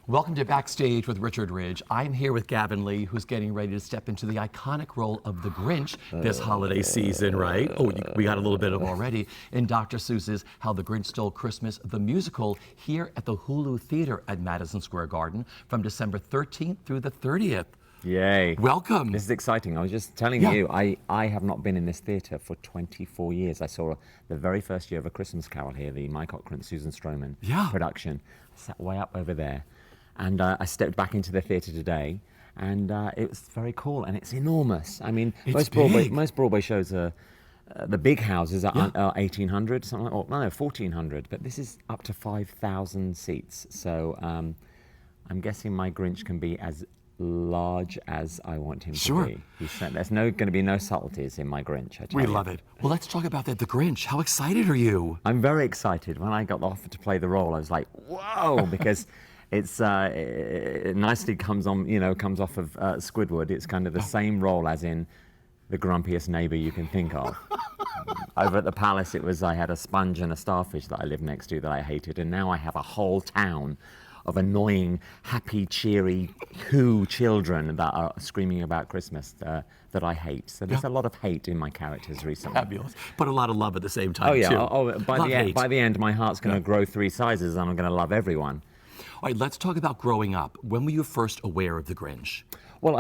Welcome to Backstage with Richard Ridge. I'm here with Gavin Lee, who's getting ready to step into the iconic role of the Grinch this holiday season, right? Oh, we got a little bit of already in Dr. Seuss's How the Grinch Stole Christmas, the musical, here at the Whoville Theater at Madison Square Garden from December 13th through the 30th. Yay. Welcome. This is exciting. I was just telling you, I have not been in this theatre for 24 years. I saw the very first year of A Christmas Carol here, the Mike Ockran, Susan Stroman production. I sat way up over there. And I stepped back into the theatre today, and it was very cool, and it's enormous. I mean, most Broadway shows are, the big houses are 1,800, something like, or no, 1,400, but this is up to 5,000 seats. So I'm guessing my Grinch can be as large as I want him to be. There's going to be no subtleties in my Grinch, I tell you. We love it. Well, let's talk about that, the Grinch. How excited are you? I'm very excited. When I got the offer to play the role, I was like, whoa, because it nicely comes off of Squidward. It's kind of the same role as in the grumpiest neighbor you can think of. Over at the palace, I had a sponge and a starfish that I lived next to that I hated, and now I have a whole town of annoying, happy, cheery Who children that are screaming about Christmas that I hate. So there's a lot of hate in my characters recently. Fabulous. But a lot of love at the same time, too. By the end, my heart's going to grow 3 sizes, and I'm going to love everyone. All right, let's talk about growing up. When were you first aware of the Grinch? Well,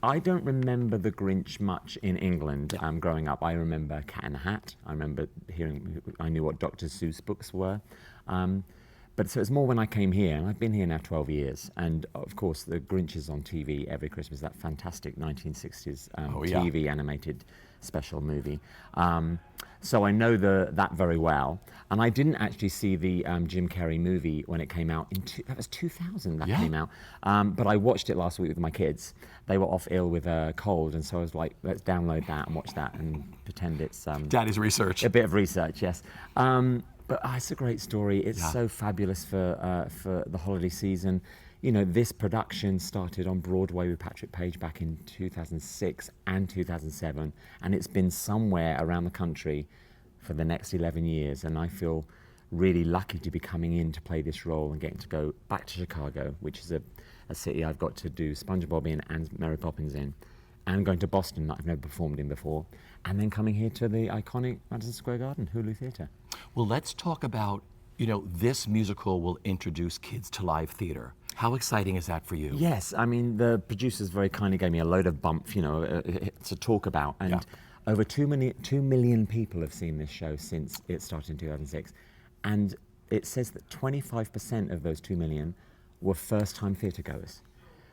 I don't remember the Grinch much in England growing up. I remember Cat in the Hat. I remember I knew what Dr. Seuss books were. But so it's more when I came here, and I've been here now 12 years, and of course the Grinch is on TV every Christmas, that fantastic 1960s TV animated special movie. So I know that very well, and I didn't actually see the Jim Carrey movie when it came out. That was 2000 that came out, but I watched it last week with my kids. They were off ill with a cold, and so I was like, let's download that and watch that and pretend it's... Daddy's research. A bit of research, yes. But it's a great story. It's so fabulous for the holiday season. You know, this production started on Broadway with Patrick Page back in 2006 and 2007, and it's been somewhere around the country for the next 11 years, and I feel really lucky to be coming in to play this role and getting to go back to Chicago, which is a city I've got to do SpongeBob in and Mary Poppins in, and going to Boston that I've never performed in before, and then coming here to the iconic Madison Square Garden, Whoville Theater. Well, let's talk about, this musical will introduce kids to live theater. How exciting is that for you? Yes, I mean, the producers very kindly gave me a load of bump, to talk about, and over 2 million people have seen this show since it started in 2006, and it says that 25% of those 2 million were first-time theatre goers.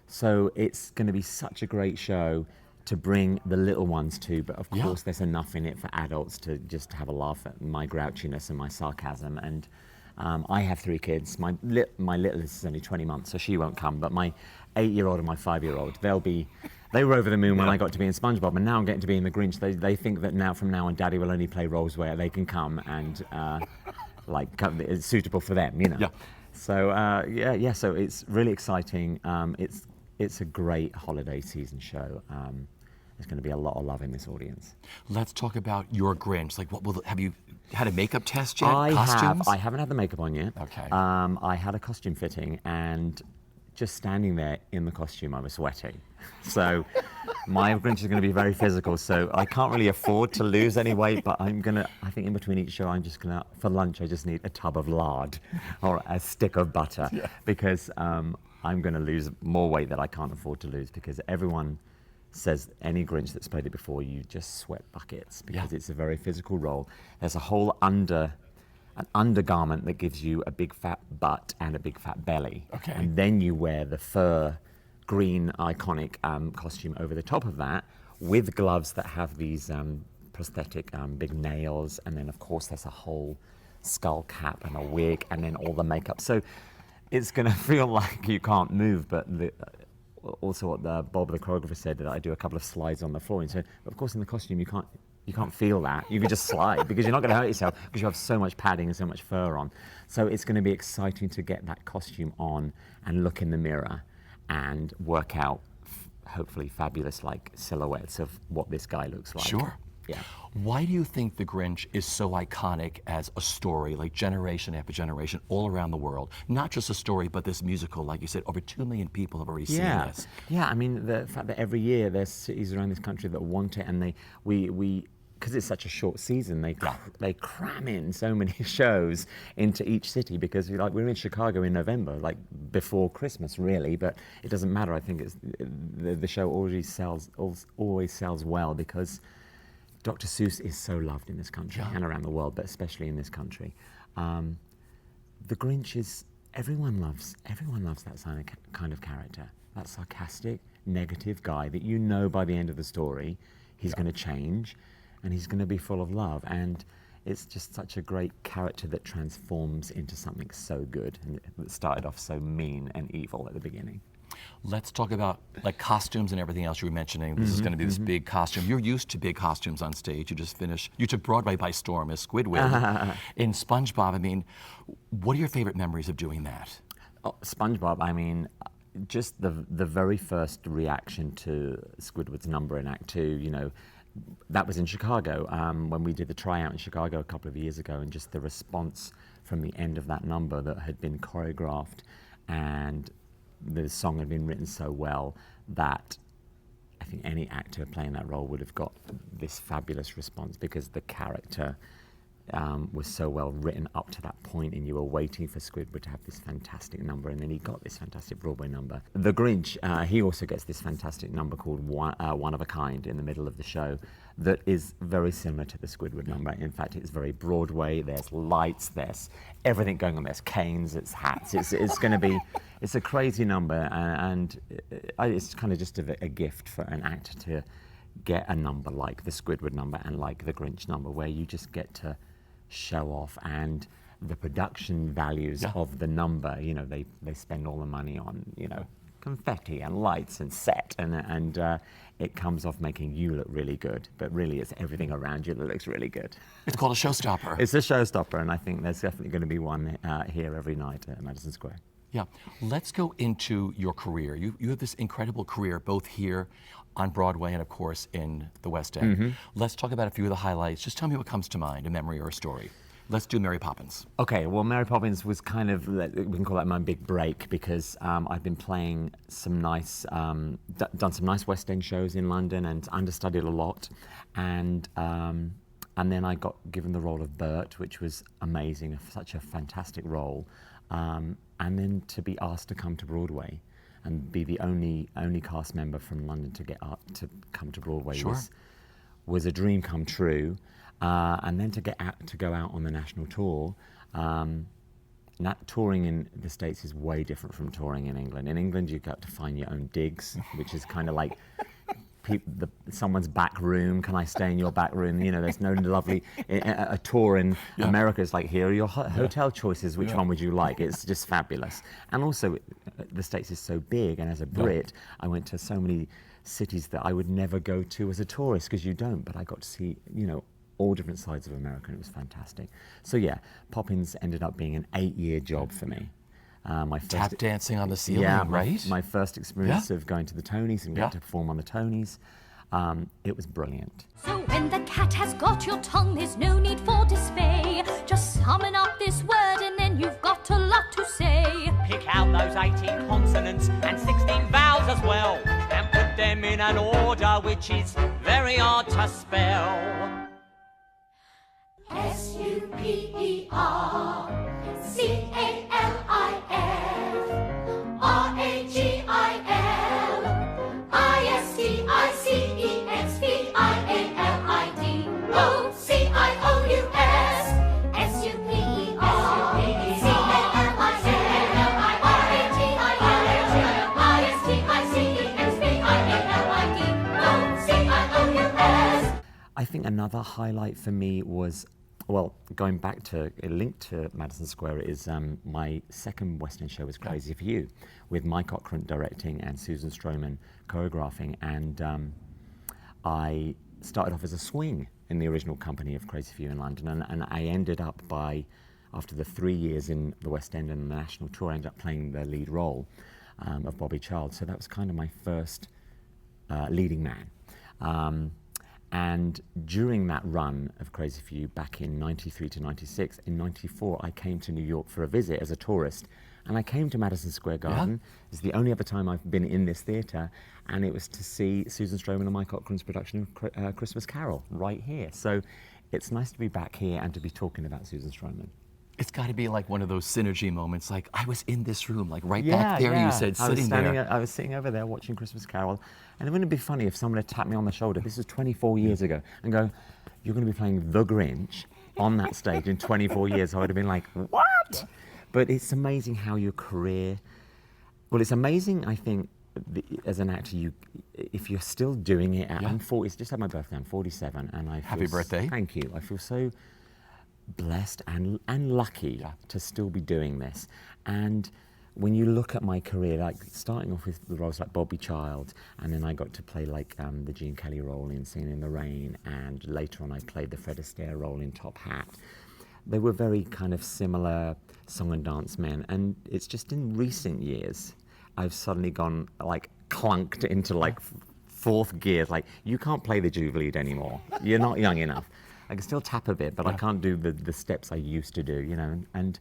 So it's going to be such a great show to bring the little ones to, but of course there's enough in it for adults to just have a laugh at my grouchiness and my sarcasm. And I have 3 kids. My littlest is only 20 months, so she won't come, but my 8-year-old and my 5-year-old, they were over the moon when I got to be in SpongeBob, and now I'm getting to be in the Grinch. They think that from now on, Daddy will only play roles where they can come and it's suitable for them, So so it's really exciting. It's a great holiday season show. There's going to be a lot of love in this audience. Let's talk about your Grinch. Have you had a makeup test yet? Costumes? I haven't had the makeup on yet. Okay. I had a costume fitting, and just standing there in the costume, I was sweating. So my Grinch is going to be very physical, so I can't really afford to lose any weight, but I think in between each show, I'm just going to, for lunch, I just need a tub of lard or a stick of butter, because I'm going to lose more weight that I can't afford to lose, because everyone says any Grinch that's played it before, you just sweat buckets, because it's a very physical role. There's a whole undergarment that gives you a big fat butt and a big fat belly. Okay. And then you wear the fur green iconic costume over the top of that, with gloves that have these prosthetic big nails, and then of course there's a whole skull cap and a wig, and then all the makeup. So it's going to feel like you can't move, but also what Bob, the choreographer, said, that I do a couple of slides on the floor. And so, of course, in the costume, you can't feel that. You can just slide, because you're not going to hurt yourself, because you have so much padding and so much fur on. So it's going to be exciting to get that costume on and look in the mirror and work out, hopefully, fabulous silhouettes of what this guy looks like. Sure. Yeah. Why do you think The Grinch is so iconic as a story, like generation after generation, all around the world? Not just a story, but this musical, like you said, over 2 million people have already seen this. Yeah, I mean, the fact that every year there's cities around this country that want it, and we because it's such a short season, they cram in so many shows into each city, because we're in Chicago in November, like before Christmas, really, but it doesn't matter. I think the show always sells well, because Dr. Seuss is so loved in this country and around the world, but especially in this country. The Grinch is, everyone loves that kind of character, that sarcastic, negative guy that by the end of the story he's going to change, and he's going to be full of love. And it's just such a great character that transforms into something so good, and that started off so mean and evil at the beginning. Let's talk about like costumes and everything else you were mentioning. This is going to be this big costume. You're used to big costumes on stage. You took Broadway by storm as Squidward. In SpongeBob, I mean, what are your favorite memories of doing that? Oh, SpongeBob, I mean, just the very first reaction to Squidward's number in Act 2, that was in Chicago, when we did the tryout in Chicago a couple of years ago, and just the response from the end of that number that had been choreographed, and the song had been written so well that I think any actor playing that role would have got this fabulous response, because the character was so well written up to that point, and you were waiting for Squidward to have this fantastic number, and then he got this fantastic Broadway number. The Grinch, he also gets this fantastic number called One of a Kind in the middle of the show that is very similar to the Squidward number. In fact, it's very Broadway. There's lights, there's everything going on. There's canes, it's hats. It's going to be, it's a crazy number, and it's kind of just a gift for an actor to get a number like the Squidward number and like the Grinch number, where you just get to show off, and the production values of the number, they spend all the money on, confetti and lights and set, and it comes off making you look really good, but really it's everything around you that looks really good. It's called a showstopper. It's a showstopper, and I think there's definitely going to be one here every night at Madison Square. Yeah, let's go into your career. You have this incredible career, both here on Broadway and, of course, in the West End. Let's talk about a few of the highlights. Just tell me what comes to mind, a memory or a story. Let's do Mary Poppins. Okay, well, Mary Poppins was kind of, we can call that my big break, because I've been playing some nice, done some nice West End shows in London, and understudied a lot. And then I got given the role of Bert, which was amazing, such a fantastic role. And then to be asked to come to Broadway and be the only cast member from London to come to Broadway was a dream come true. And then to go out on the national tour. Touring in the States is way different from touring in England. In England, you got to find your own digs, which is kind of like someone's back room. Can I stay in your back room? There's no lovely a tour in America. It's like, here are your hotel choices. Which one would you like? It's just fabulous. And also, the States is so big, and as a Brit, I went to so many cities that I would never go to as a tourist, because you don't. But I got to see, all different sides of America, and it was fantastic. So yeah, Poppins ended up being an 8-year job for me. My first tap dancing on the ceiling, right? My first experience of going to the Tonys and getting to perform on the Tonys. It was brilliant. So when the cat has got your tongue, there's no need for dismay. Just summon up this word, and then you've got a lot to say. Pick out those 18 consonants and 16 vowels as well, and put them in an order which is very hard to spell. SUPER I think another highlight for me was, well, going back to a link to Madison Square, is my second West End show was Crazy for You, with Mike Ockrent directing and Susan Stroman choreographing. And I started off as a swing in the original company of Crazy for You in London, and I ended up after the 3 years in the West End and the national tour, I ended up playing the lead role of Bobby Child. So that was kind of my first leading man. And during that run of Crazy for You back in 93 to 96, in 94 I came to New York for a visit as a tourist. And I came to Madison Square Garden. It's the only other time I've been in this theatre, and it was to see Susan Stroman and Mike Cochran's production of Christmas Carol right here. So it's nice to be back here and to be talking about Susan Stroman. It's got to be like one of those synergy moments, like I was in this room, like right back there, you said, sitting there. I was sitting over there watching Christmas Carol, and it wouldn't be funny if someone had tapped me on the shoulder, this was 24 years ago, and go, you're going to be playing The Grinch on that stage in 24 years. I would have been like, what? But it's amazing how your career, well, it's amazing, I think, as an actor, if you're still doing it, I'm 40, just had my birthday, I'm 47, and I feel Happy birthday. Thank you. I feel so blessed and lucky to still be doing this. And when you look at my career, like starting off with the roles like Bobby Child, and then I got to play like the Gene Kelly role in Singing in the Rain, and later on I played the Fred Astaire role in Top Hat. They were very kind of similar song and dance men, and it's just in recent years I've suddenly gone like clunked into like fourth gear. Like, you can't play the Jubilee anymore. You're not young enough. I can still tap a bit, but I can't do the steps I used to do, you know. And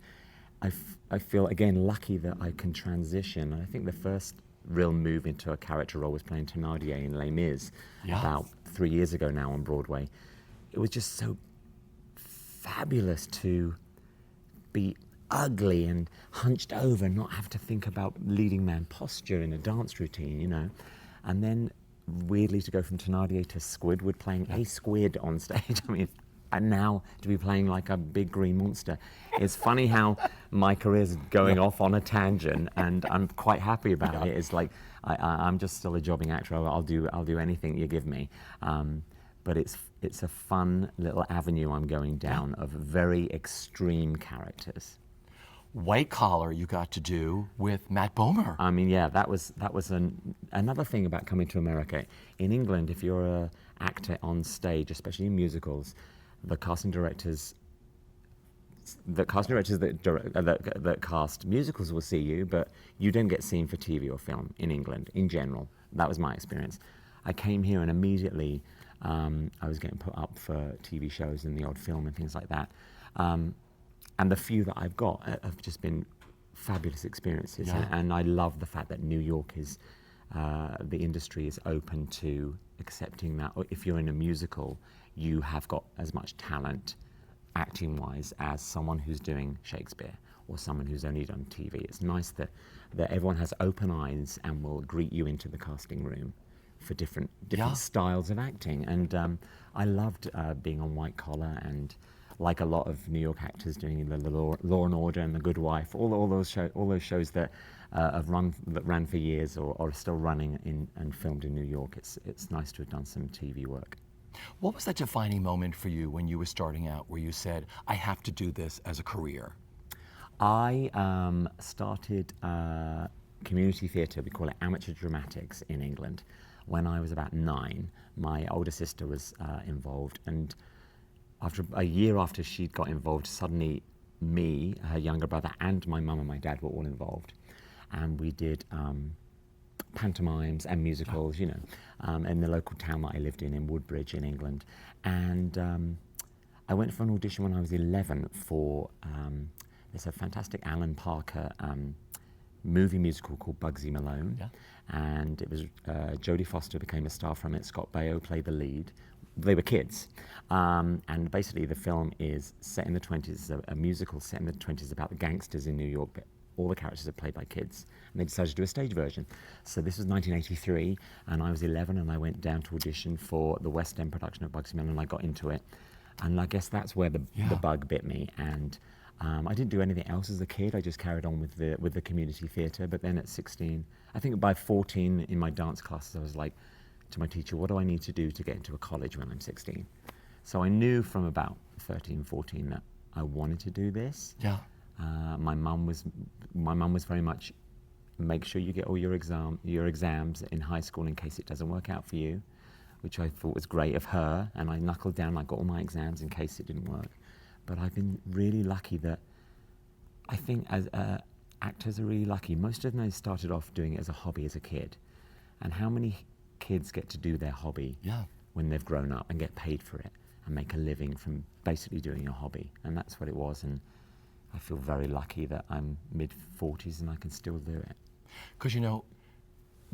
I feel, again, lucky that I can transition. And I think the first real move into a character role was playing Thénardier in Les Mis about 3 years ago now on Broadway. It was just so fabulous to be ugly and hunched over and not have to think about leading man posture in a dance routine, you know. And then weirdly to go from Thénardier to Squidward, playing a squid on stage. I mean, and now to be playing like a big green monster. It's funny how my career's going off on a tangent, and I'm quite happy about it. It's like I'm just still a jobbing actor. I'll do anything you give me. But it's a fun little avenue I'm going down of very extreme characters. White Collar you got to do with Matt Bomer. I mean, yeah, that was another thing about coming to America. In England, if you're an actor on stage, especially in musicals, the casting directors that cast musicals will see you, but you don't get seen for TV or film in England in general. That was my experience. I came here and immediately I was getting put up for TV shows and the odd film and things like that. And the few that I've got have just been fabulous experiences. And I love the fact that New York is, the industry is open to accepting that. If you're in a musical, you have got as much talent acting-wise as someone who's doing Shakespeare or someone who's only done TV. It's nice that everyone has open eyes and will greet you into the casting room for different styles of acting. And I loved being on White Collar, and like a lot of New York actors doing the Law and Order and The Good Wife, all those shows that ran for years or are still running and filmed in New York. It's nice to have done some TV work. What was that defining moment for you when you were starting out where you said, I have to do this as a career? I started community theatre, we call it amateur dramatics in England, when I was about 9. My older sister was involved, and after a year after she'd got involved, suddenly me, her younger brother, and my mum and my dad were all involved. And we did pantomimes and musicals, you know, in the local town that I lived in Woodbridge in England. And I went for an audition when I was 11 for, there's a fantastic Alan Parker movie musical called Bugsy Malone. And it was Jodie Foster became a star from it, Scott Baio played the lead. They were kids. And basically the film is set in the 20s, a musical set in the 20s about the gangsters in New York, but all the characters are played by kids. And they decided to do a stage version. So this was 1983, and I was 11, and I went down to audition for the West End production of Bugsy Malone, and I got into it. And I guess that's where the bug bit me. And I didn't do anything else as a kid. I just carried on with the community theatre. But then at 16, I think by 14 in my dance classes, I was like, to my teacher, what do I need to do to get into a college when I'm 16? So I knew from about 13, 14 that I wanted to do this. My mum was very much, make sure you get all your exams in high school in case it doesn't work out for you, which I thought was great of her. And I knuckled down, I got all my exams in case it didn't work. But I've been really lucky that, I think as actors are really lucky. Most of them started off doing it as a hobby as a kid. And how many kids get to do their hobby when they've grown up and get paid for it and make a living from basically doing a hobby. And that's what it was. And I feel very lucky that I'm mid-40s and I can still do it. Because, you know,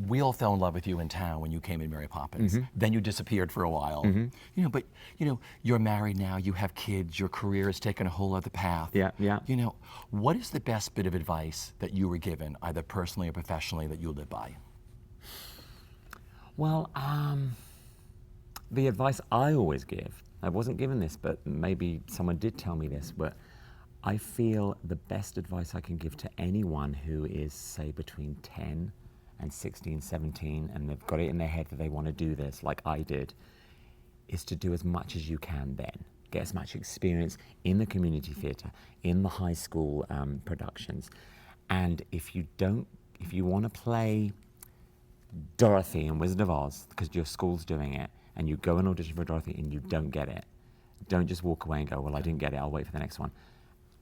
we all fell in love with you in town when you came in Mary Poppins. Then you disappeared for a while. You know, but, you know, you're married now, you have kids, your career has taken a whole other path. Yeah, yeah. You know, what is the best bit of advice that you were given, either personally or professionally, that you live by? Well, the advice I always give, I wasn't given this, but maybe someone did tell me this, but I feel the best advice I can give to anyone who is, say, between 10 and 16, 17, and they've got it in their head that they want to do this, like I did, is to do as much as you can then. Get as much experience in the community theatre, in the high school productions. And if you want to play Dorothy in Wizard of Oz, because your school's doing it, and you go and audition for Dorothy and you don't get it, don't just walk away and go, well, I didn't get it, I'll wait for the next one.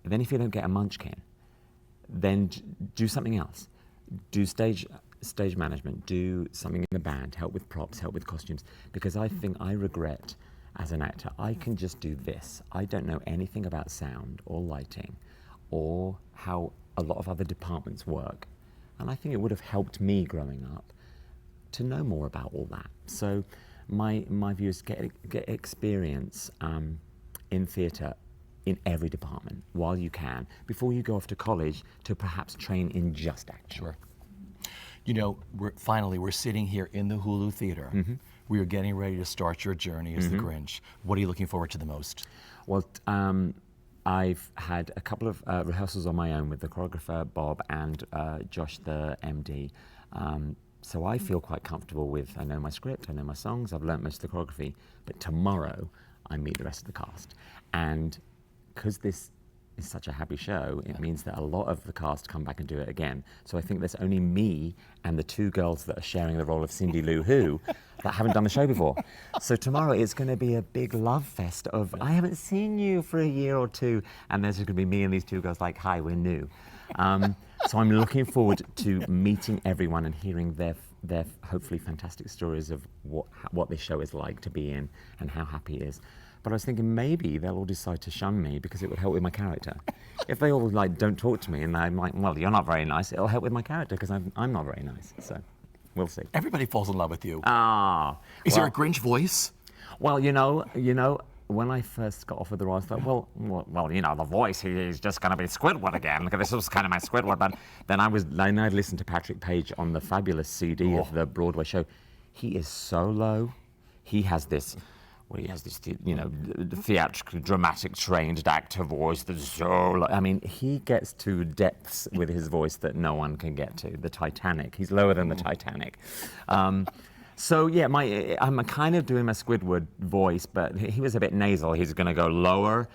Then if you don't get a munchkin, then do something else. Do stage management, do something in the band, help with props, help with costumes, because I think I regret as an actor, I can just do this. I don't know anything about sound or lighting or how a lot of other departments work. And I think it would have helped me growing up to know more about all that. So my view is get experience in theatre in every department while you can, before you go off to college to perhaps train in just acting. Sure. You know, we're sitting here in the Hulu Theater. We are getting ready to start your journey as the Grinch. What are you looking forward to the most? Well, I've had a couple of rehearsals on my own with the choreographer, Bob, and Josh, the MD. So I feel quite comfortable with, I know my script, I know my songs, I've learnt most of the choreography, but tomorrow I meet the rest of the cast. And because this is such a happy show, it means that a lot of the cast come back and do it again. So I think there's only me and the two girls that are sharing the role of Cindy Lou Who that haven't done the show before. So tomorrow it's going to be a big love fest of, I haven't seen you for a year or two, and there's going to be me and these two girls like, hi, we're new. So I'm looking forward to meeting everyone and hearing their hopefully fantastic stories of what this show is like to be in and how happy it is. But I was thinking maybe they'll all decide to shun me because it would help with my character. If they all like don't talk to me and I'm like, well, you're not very nice, it'll help with my character because I'm not very nice. So we'll see. Everybody falls in love with you. Is there a Grinch voice? Well, you know, when I first got offered the role, I thought, well, you know, the voice, he's just going to be Squidward again. This was kind of my Squidward. But then I'd listened to Patrick Page on the fabulous CD of the Broadway show. He is so low. He has this, you know, theatrical, dramatic, trained actor voice that's so low. I mean, he gets to depths with his voice that no one can get to. The Titanic. He's lower than the Titanic. So yeah, I'm kind of doing my Squidward voice, but he was a bit nasal. He's going to go lower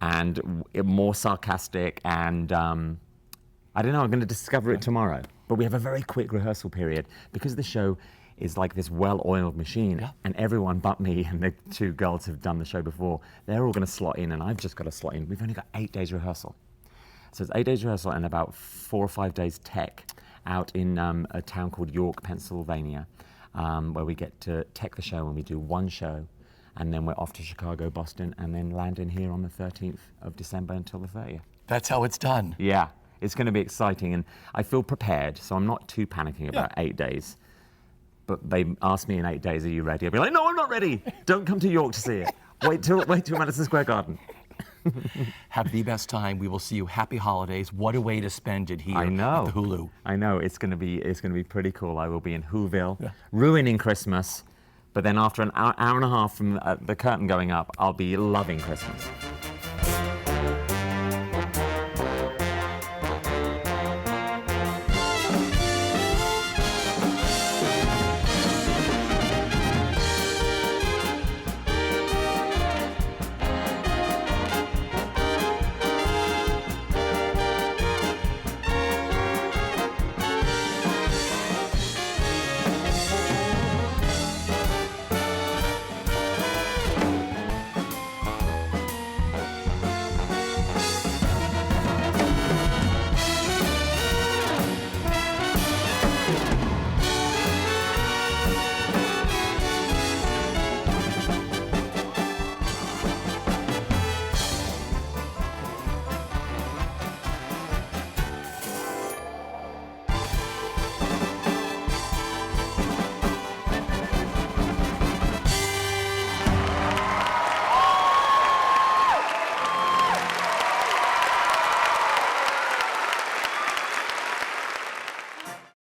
and more sarcastic, and I don't know. I'm going to discover it tomorrow. But we have a very quick rehearsal period because the show is like this well-oiled machine, and everyone but me and the two girls have done the show before. They're all going to slot in, and I've just got to slot in. We've only got 8 days rehearsal, so it's 8 days rehearsal and about 4 or 5 days tech out in a town called York, Pennsylvania. Where we get to tech the show and we do one show, and then we're off to Chicago, Boston, and then land in here on the 13th of December until the 30th. That's how it's done. Yeah, it's going to be exciting, and I feel prepared, so I'm not too panicking about 8 days. But they ask me in 8 days, are you ready? I'll be like, no, I'm not ready. Don't come to York to see it. Wait till Madison Square Garden. Have the best time. We will see you. Happy holidays. What a way to spend it here at the Hulu. I know. It's going to be pretty cool. I will be in Whoville, ruining Christmas, but then after an hour and a half from the curtain going up, I'll be loving Christmas.